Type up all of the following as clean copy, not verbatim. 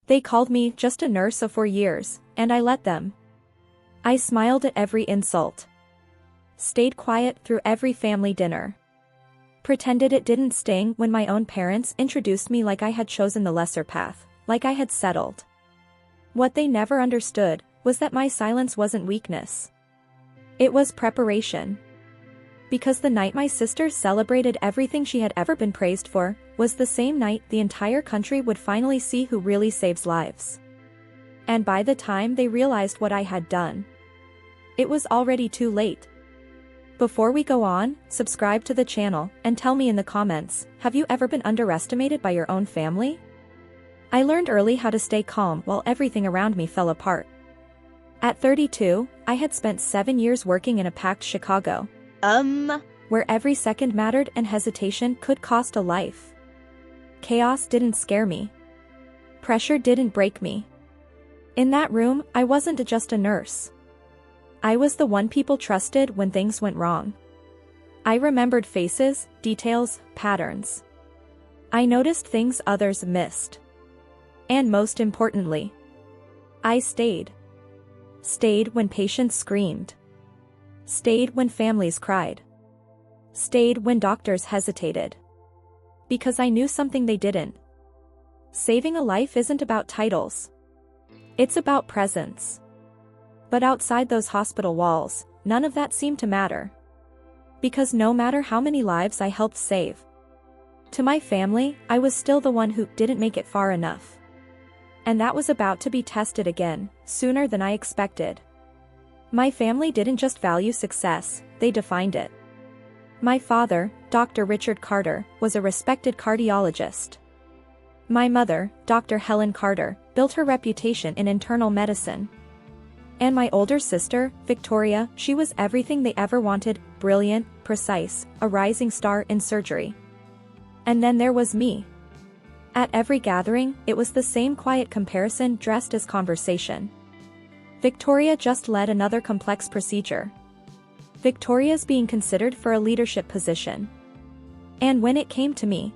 They called me just a nurse of 4 years, and I let them. I smiled at every insult. Stayed quiet through every family dinner. Pretended it didn't sting when my own parents introduced me like I had chosen the lesser path, like I had settled. What they never understood was that my silence wasn't weakness. It was preparation. Because the night my sister celebrated everything she had ever been praised for, was the same night the entire country would finally see who really saves lives. And by the time they realized what I had done, it was already too late. Before we go on, subscribe to the channel and tell me in the comments, have you ever been underestimated by your own family? I learned early how to stay calm while everything around me fell apart. At 32, I had spent 7 years working in a packed Chicago, where every second mattered and hesitation could cost a life. Chaos didn't scare me. Pressure didn't break me. In that room, I wasn't just a nurse. I was the one people trusted when things went wrong. I remembered faces, details, patterns. I noticed things others missed. And most importantly, I stayed. Stayed when patients screamed. Stayed when families cried. Stayed when doctors hesitated. Because I knew something they didn't. Saving a life isn't about titles. It's about presence. But outside those hospital walls, none of that seemed to matter. Because no matter how many lives I helped save, to my family, I was still the one who didn't make it far enough. And that was about to be tested again, sooner than I expected. My family didn't just value success, they defined it. My father, Dr. Richard Carter, was a respected cardiologist. My mother, Dr. Helen Carter, built her reputation in internal medicine. And my older sister, Victoria, she was everything they ever wanted, brilliant, precise, a rising star in surgery. And then there was me. At every gathering, it was the same quiet comparison dressed as conversation. Victoria just led another complex procedure. Victoria's being considered for a leadership position. And when it came to me,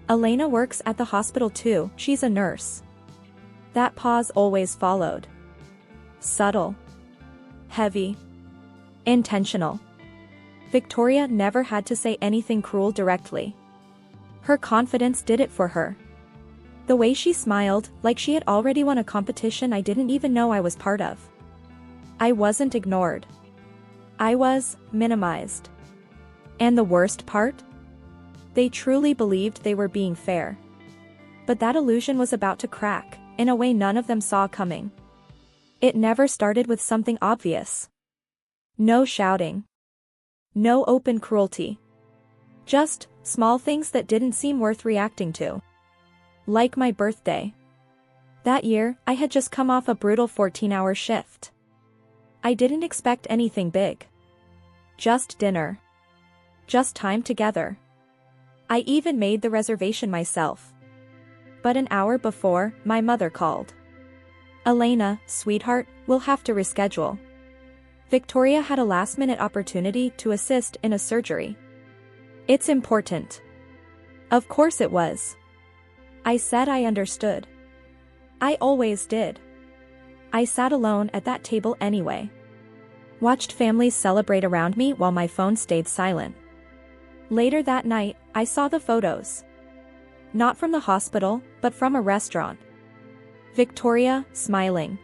Elena works at the hospital too, she's a nurse. That pause always followed. Subtle. Heavy. Intentional. Victoria never had to say anything cruel directly. Her confidence did it for her. The way she smiled, like she had already won a competition I didn't even know I was part of. I wasn't ignored. I was minimized. And the worst part? They truly believed they were being fair. But that illusion was about to crack, in a way none of them saw coming. It never started with something obvious. No shouting. No open cruelty. Just small things that didn't seem worth reacting to. Like my birthday. That year, I had just come off a brutal 14-hour shift. I didn't expect anything big. Just dinner. Just time together. I even made the reservation myself. But an hour before, my mother called. Elena, sweetheart, we'll have to reschedule. Victoria had a last-minute opportunity to assist in a surgery. It's important. Of course it was. I said I understood. I always did. I sat alone at that table anyway. Watched families celebrate around me while my phone stayed silent. Later that night, I saw the photos. Not from the hospital, but from a restaurant. Victoria, smiling.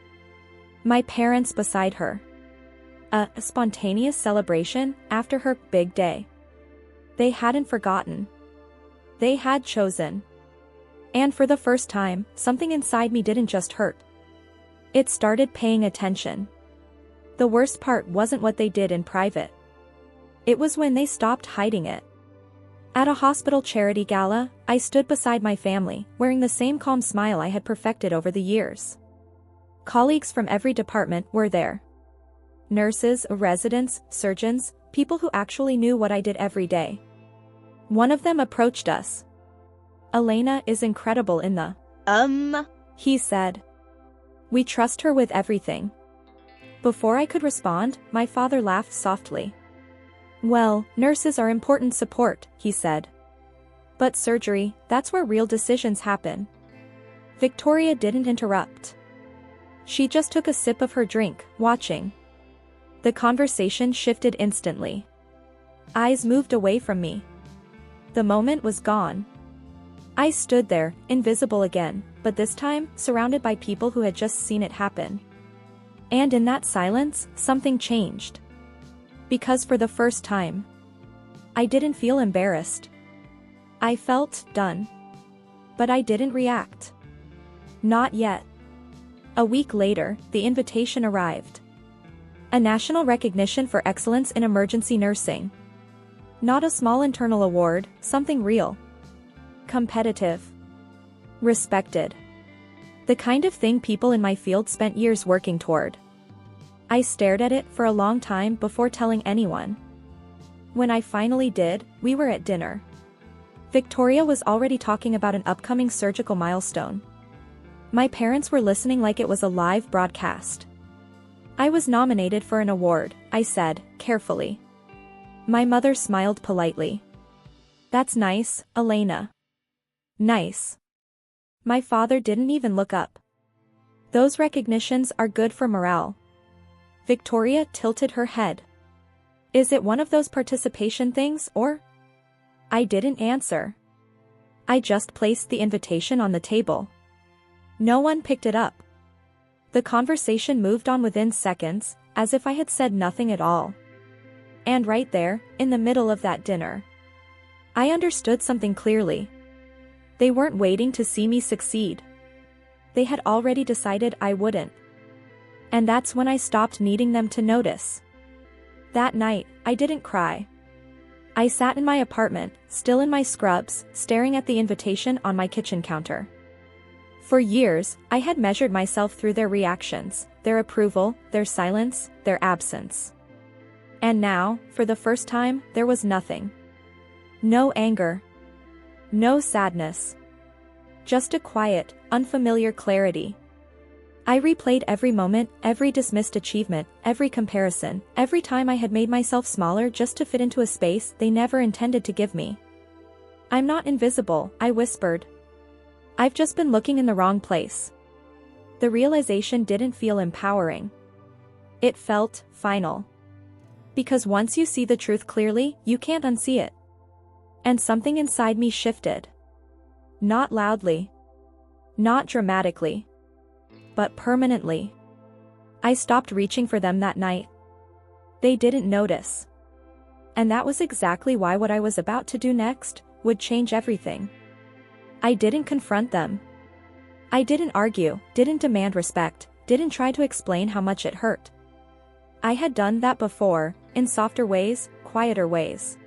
My parents beside her. A spontaneous celebration after her big day. They hadn't forgotten. They had chosen. And for the first time, something inside me didn't just hurt. It started paying attention. The worst part wasn't what they did in private. It was when they stopped hiding it. At a hospital charity gala, I stood beside my family, wearing the same calm smile I had perfected over the years. Colleagues from every department were there. Nurses, residents, surgeons, people who actually knew what I did every day. One of them approached us. Elena is incredible in the he said. We trust her with everything. Before I could respond, my father laughed softly. Well, nurses are important support, he said. But surgery, that's where real decisions happen. Victoria didn't interrupt. She just took a sip of her drink, watching. The conversation shifted instantly. Eyes moved away from me. The moment was gone. I stood there, invisible again, but this time, surrounded by people who had just seen it happen. And in that silence, something changed. Because for the first time, I didn't feel embarrassed. I felt done. But I didn't react. Not yet. A week later, the invitation arrived. A national recognition for excellence in emergency nursing. Not a small internal award, something real. Competitive. Respected. The kind of thing people in my field spent years working toward. I stared at it for a long time before telling anyone. When I finally did, we were at dinner. Victoria was already talking about an upcoming surgical milestone. My parents were listening like it was a live broadcast. I was nominated for an award, I said, carefully. My mother smiled politely. That's nice, Elena. Nice. My father didn't even look up. Those recognitions are good for morale. Victoria tilted her head. Is it one of those participation things, or? I didn't answer. I just placed the invitation on the table. No one picked it up. The conversation moved on within seconds, as if I had said nothing at all. And right there, in the middle of that dinner, I understood something clearly. They weren't waiting to see me succeed. They had already decided I wouldn't. And that's when I stopped needing them to notice. That night, I didn't cry. I sat in my apartment, still in my scrubs, staring at the invitation on my kitchen counter. For years, I had measured myself through their reactions, their approval, their silence, their absence. And now, for the first time, there was nothing. No anger. No sadness. Just a quiet, unfamiliar clarity. I replayed every moment, every dismissed achievement, every comparison, every time I had made myself smaller just to fit into a space they never intended to give me. I'm not invisible, I whispered. I've just been looking in the wrong place. The realization didn't feel empowering. It felt final. Because once you see the truth clearly, you can't unsee it. And something inside me shifted. Not loudly. Not dramatically. But permanently. I stopped reaching for them that night. They didn't notice. And that was exactly why what I was about to do next would change everything. I didn't confront them. I didn't argue, didn't demand respect, didn't try to explain how much it hurt. I had done that before, in softer ways, quieter ways.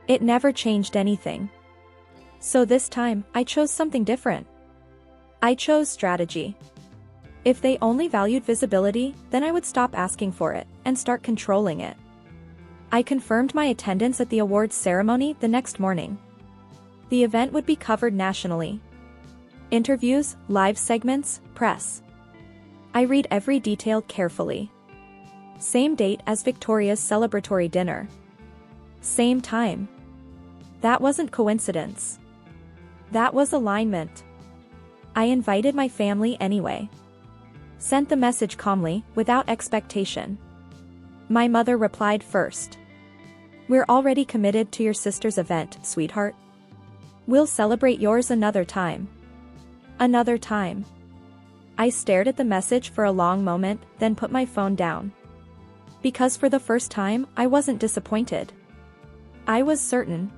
It never changed anything. So this time, I chose something different. I chose strategy. If they only valued visibility, then I would stop asking for it, and start controlling it. I confirmed my attendance at the awards ceremony the next morning. The event would be covered nationally. Interviews, live segments, press. I read every detail carefully. Same date as Victoria's celebratory dinner. Same time. That wasn't coincidence. That was alignment. I invited my family anyway. Sent the message calmly, without expectation. My mother replied first. We're already committed to your sister's event, sweetheart. We'll celebrate yours another time. Another time. I stared at the message for a long moment, then put my phone down. Because for the first time, I wasn't disappointed. I was certain.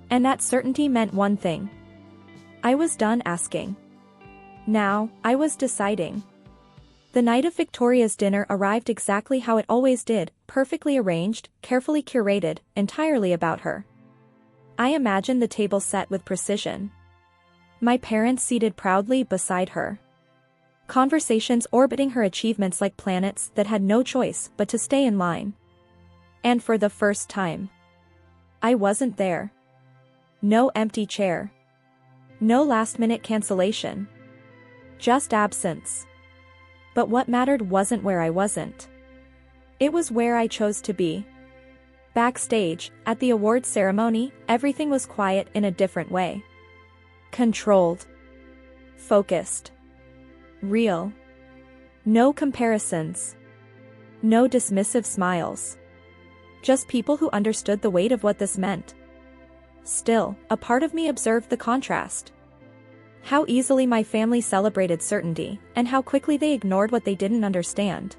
And that certainty meant one thing. I was done asking. Now, I was deciding. The night of Victoria's dinner arrived exactly how it always did, perfectly arranged, carefully curated, entirely about her. I imagined the table set with precision. My parents seated proudly beside her. Conversations orbiting her achievements like planets that had no choice but to stay in line. And for the first time, I wasn't there. No empty chair. No last-minute cancellation. Just absence. But what mattered wasn't where I wasn't. It was where I chose to be. Backstage, at the awards ceremony, everything was quiet in a different way. Controlled. Focused. Real. No comparisons. No dismissive smiles. Just people who understood the weight of what this meant. Still, a part of me observed the contrast. How easily my family celebrated certainty, and how quickly they ignored what they didn't understand.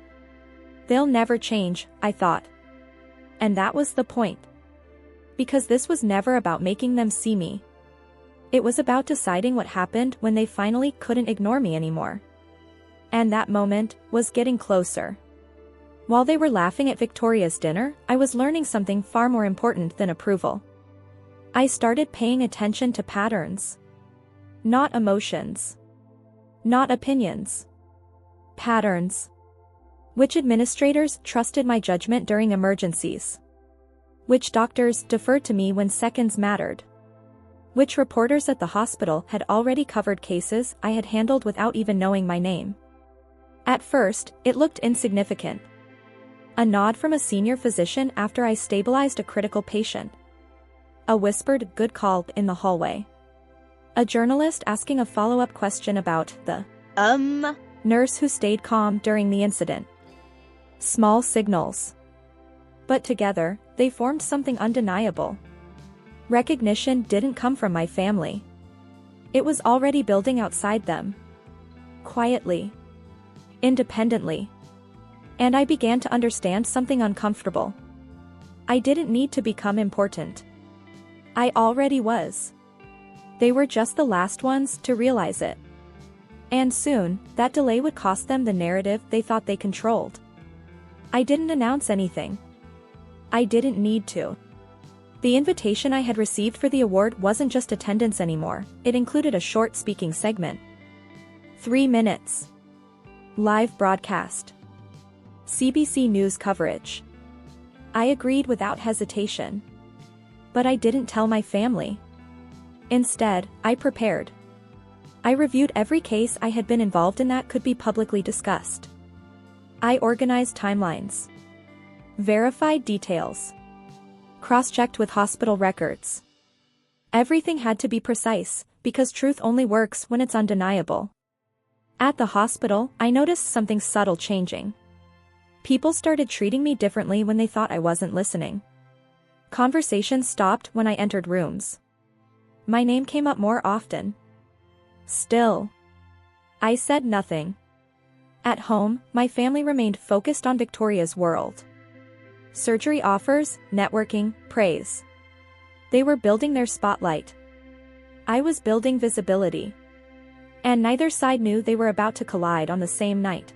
They'll never change, I thought. And that was the point. Because this was never about making them see me. It was about deciding what happened when they finally couldn't ignore me anymore. And that moment was getting closer. While they were laughing at Victoria's dinner, I was learning something far more important than approval. I started paying attention to patterns. Not emotions. Not opinions. Patterns. Which administrators trusted my judgment during emergencies? Which doctors deferred to me when seconds mattered? Which reporters at the hospital had already covered cases I had handled without even knowing my name? At first, it looked insignificant. A nod from a senior physician after I stabilized a critical patient. A whispered "good call" in the hallway. A journalist asking a follow-up question about the nurse who stayed calm during the incident. Small signals. But together, they formed something undeniable. Recognition didn't come from my family. It was already building outside them. Quietly. Independently. And I began to understand something uncomfortable. I didn't need to become important. I already was. They were just the last ones to realize it. And soon, that delay would cost them the narrative they thought they controlled. I didn't announce anything. I didn't need to. The invitation I had received for the award wasn't just attendance anymore, it included a short speaking segment. 3 minutes. Live broadcast. CBC News coverage. I agreed without hesitation. But I didn't tell my family. Instead, I prepared. I reviewed every case I had been involved in that could be publicly discussed. I organized timelines. Verified details. Cross-checked with hospital records. Everything had to be precise, because truth only works when it's undeniable. At the hospital, I noticed something subtle changing. People started treating me differently when they thought I wasn't listening. Conversations stopped when I entered rooms. My name came up more often. Still, I said nothing. At home, my family remained focused on Victoria's world. Surgery offers, networking, praise. They were building their spotlight. I was building visibility. And neither side knew they were about to collide on the same night.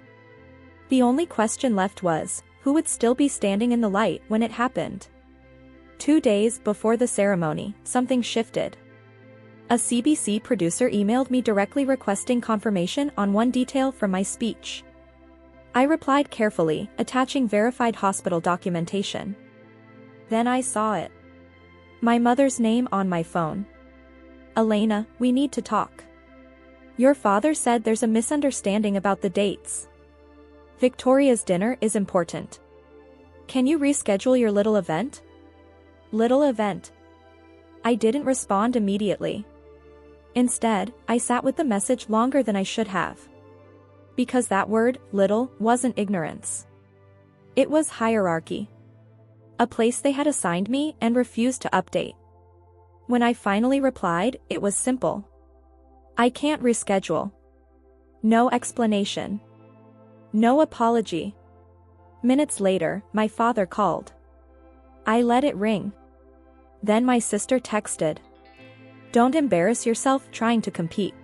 The only question left was, who would still be standing in the light when it happened? 2 days before the ceremony, something shifted. A CBC producer emailed me directly requesting confirmation on one detail from my speech. I replied carefully, attaching verified hospital documentation. Then I saw it. My mother's name on my phone. Elena, we need to talk. Your father said there's a misunderstanding about the dates. Victoria's dinner is important. Can you reschedule your little event? Little event. I didn't respond immediately. Instead, I sat with the message longer than I should have. Because that word, little, wasn't ignorance. It was hierarchy. A place they had assigned me and refused to update. When I finally replied, it was simple. I can't reschedule. No explanation. No apology. Minutes later, my father called. I let it ring. Then my sister texted. Don't embarrass yourself trying to compete.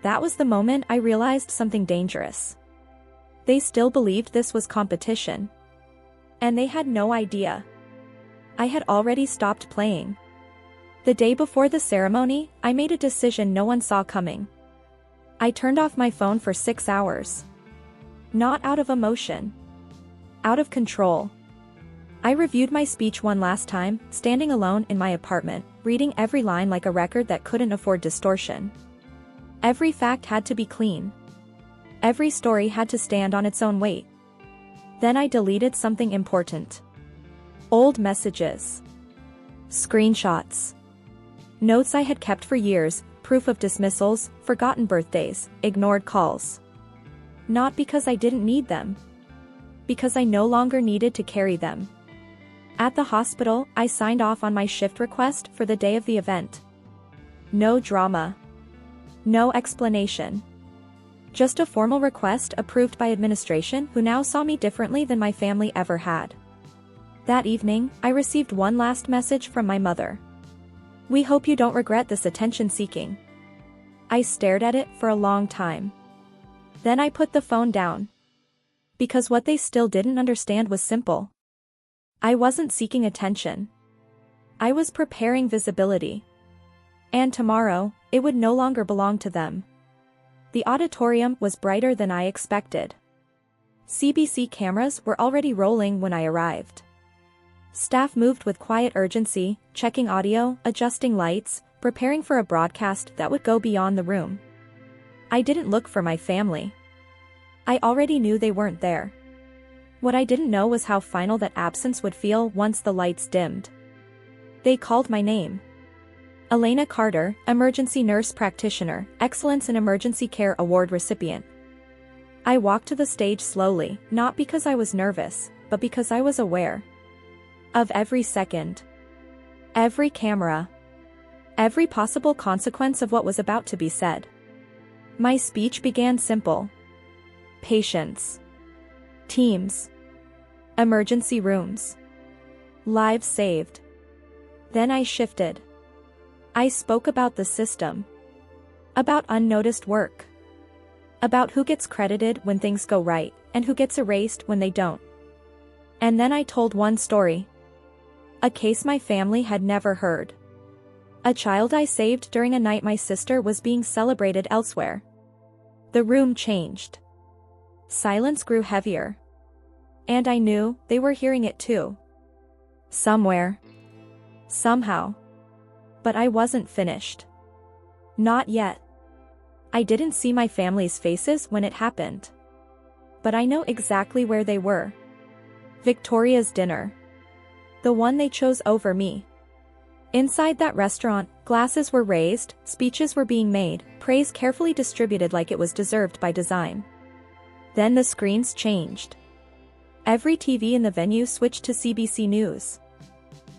That was the moment I realized something dangerous. They still believed this was competition. And they had no idea. I had already stopped playing. The day before the ceremony, I made a decision no one saw coming. I turned off my phone for 6 hours. Not out of emotion. Out of control. I reviewed my speech one last time, standing alone in my apartment, reading every line like a record that couldn't afford distortion. Every fact had to be clean. Every story had to stand on its own weight. Then I deleted something important. Old messages. Screenshots. Notes I had kept for years, proof of dismissals, forgotten birthdays, ignored calls. Not because I didn't need them. Because I no longer needed to carry them. At the hospital, I signed off on my shift request for the day of the event. No drama. No explanation. Just a formal request approved by administration who now saw me differently than my family ever had. That evening, I received one last message from my mother. "We hope you don't regret this attention-seeking." I stared at it for a long time. Then I put the phone down. Because what they still didn't understand was simple. I wasn't seeking attention. I was preparing visibility. And tomorrow, it would no longer belong to them. The auditorium was brighter than I expected. CBC cameras were already rolling when I arrived. Staff moved with quiet urgency, checking audio, adjusting lights, preparing for a broadcast that would go beyond the room. I didn't look for my family. I already knew they weren't there. What I didn't know was how final that absence would feel once the lights dimmed. They called my name. Elena Carter, Emergency Nurse Practitioner, Excellence in Emergency Care Award recipient. I walked to the stage slowly, not because I was nervous, but because I was aware. Of every second. Every camera. Every possible consequence of what was about to be said. My speech began simple. Patients. Teams. Emergency rooms. Lives saved. Then I shifted. I spoke about the system. About unnoticed work. About who gets credited when things go right, and who gets erased when they don't. And then I told one story. A case my family had never heard. A child I saved during a night my sister was being celebrated elsewhere. The room changed. Silence grew heavier. And I knew they were hearing it too. Somewhere. Somehow. But I wasn't finished. Not yet. I didn't see my family's faces when it happened. But I know exactly where they were. Victoria's dinner. The one they chose over me. Inside that restaurant, glasses were raised, speeches were being made, praise carefully distributed like it was deserved by design. Then the screens changed. Every TV in the venue switched to CBC News.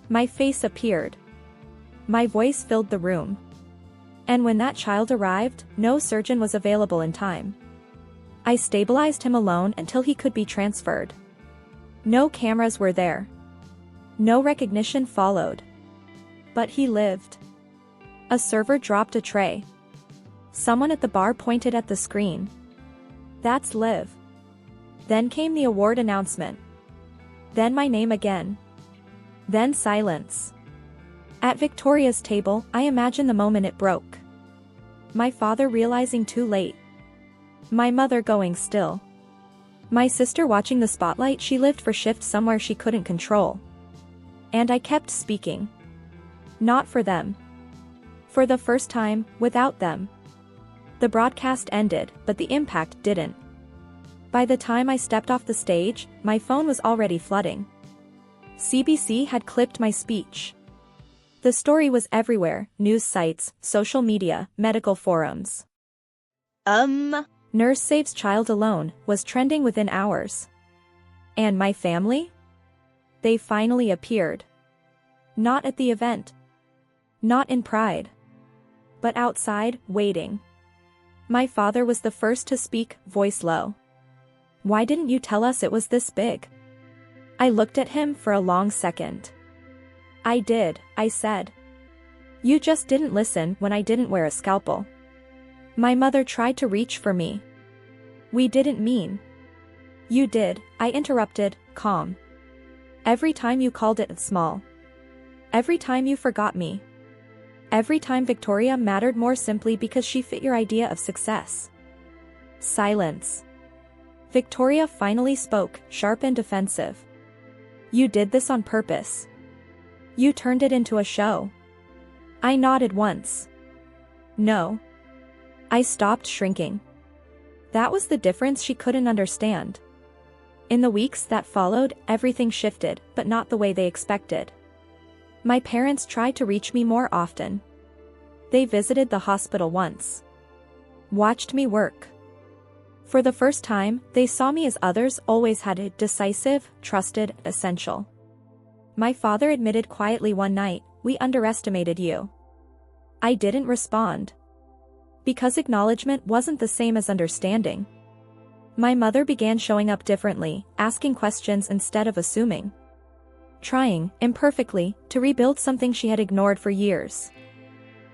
My face appeared. My voice filled the room. And when that child arrived, no surgeon was available in time. I stabilized him alone until he could be transferred. No cameras were there. No recognition followed. But he lived. A server dropped a tray. Someone at the bar pointed at the screen. That's Liv. Then came the award announcement. Then my name again. Then silence. At Victoria's table, I imagine the moment it broke. My father realizing too late. My mother going still. My sister watching the spotlight she lived for shift somewhere she couldn't control. And I kept speaking. Not for them. For the first time, without them. The broadcast ended, but the impact didn't. By the time I stepped off the stage, my phone was already flooding. CBC had clipped my speech. The story was everywhere, news sites, social media, medical forums. Nurse saves child alone was trending within hours. And my family? They finally appeared. Not at the event. Not in pride. But outside, waiting. My father was the first to speak, voice low. "Why didn't you tell us it was this big?" I looked at him for a long second. "I did," I said. "You just didn't listen when I didn't wear a scalpel." My mother tried to reach for me. "We didn't mean." "You did," I interrupted, calm. "Every time you called it small. Every time you forgot me. Every time Victoria mattered more simply because she fit your idea of success." Silence. Victoria finally spoke, sharp and defensive. "You did this on purpose. You turned it into a show." I nodded once. "No." I stopped shrinking. That was the difference she couldn't understand. In the weeks that followed, everything shifted, but not the way they expected. My parents tried to reach me more often. They visited the hospital once. Watched me work. For the first time, they saw me as others always had it: decisive, trusted, essential. My father admitted quietly one night, "We underestimated you." I didn't respond. Because acknowledgement wasn't the same as understanding. My mother began showing up differently, asking questions instead of assuming. Trying, imperfectly, to rebuild something she had ignored for years.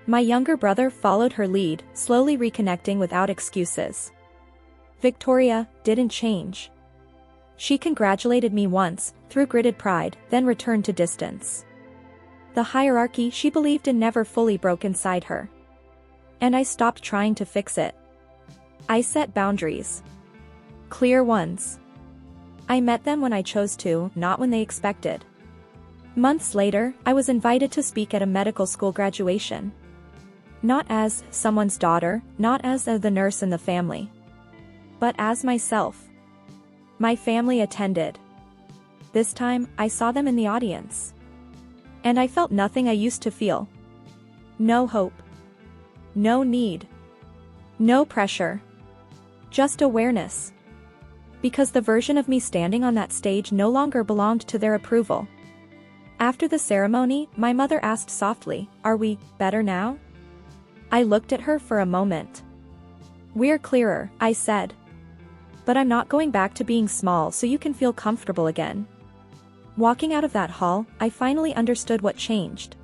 My younger brother followed her lead, slowly reconnecting without excuses. Victoria didn't change. She congratulated me once, through gritted pride, then returned to distance. The hierarchy she believed in never fully broke inside her. And I stopped trying to fix it. I set boundaries. Clear ones. I met them when I chose to, not when they expected. Months later, I was invited to speak at a medical school graduation. Not as someone's daughter, not as the nurse in the family. But as myself. My family attended. This time, I saw them in the audience. And I felt nothing I used to feel. No hope. No need. No pressure. Just awareness. Because the version of me standing on that stage no longer belonged to their approval. After the ceremony, my mother asked softly, "Are we better now?" I looked at her for a moment. "We're clearer," I said. "But I'm not going back to being small so you can feel comfortable again." Walking out of that hall, I finally understood what changed.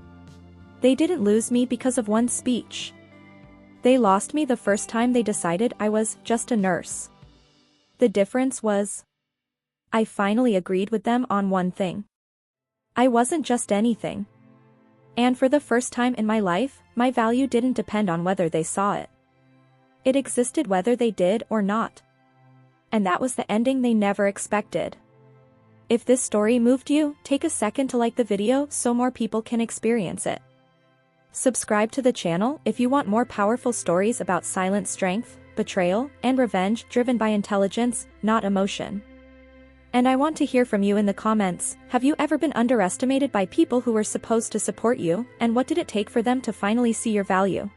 They didn't lose me because of one speech. They lost me the first time they decided I was just a nurse. The difference was, I finally agreed with them on one thing. I wasn't just anything. And for the first time in my life, my value didn't depend on whether they saw it. It existed whether they did or not. And that was the ending they never expected. If this story moved you, take a second to like the video so more people can experience it. Subscribe to the channel if you want more powerful stories about silent strength, betrayal, and revenge driven by intelligence, not emotion. And I want to hear from you in the comments. Have you ever been underestimated by people who were supposed to support you, and what did it take for them to finally see your value?